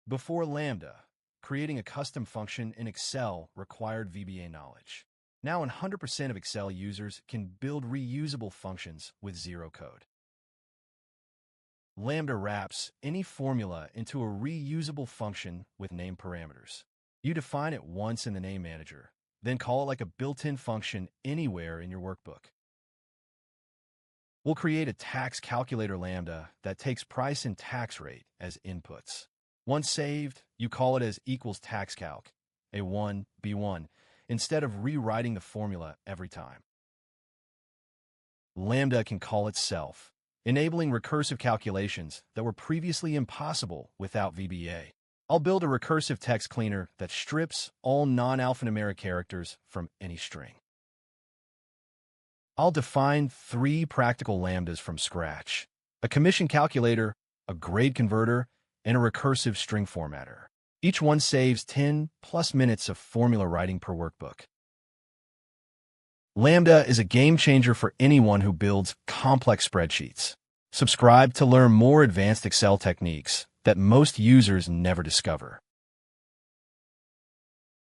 Before Lambda, creating a custom function in Excel required VBA knowledge. Now 100% of Excel users can build reusable functions with zero code. Lambda wraps any formula into a reusable function with name parameters. You define it once in the name manager, then call it like a built-in function anywhere in your workbook. We'll create a tax calculator Lambda that takes price and tax rate as inputs. Once saved, you call it as equals tax calc, A1, B1, instead of rewriting the formula every time. Lambda can call itself, enabling recursive calculations that were previously impossible without VBA. I'll build a recursive text cleaner that strips all non-alphanumeric characters from any string. I'll define 3 practical lambdas from scratch: a commission calculator, a grade converter, and a recursive string formatter. Each one saves 10+ minutes of formula writing per workbook. Lambda is a game changer for anyone who builds complex spreadsheets. Subscribe to learn more advanced Excel techniques that most users never discover.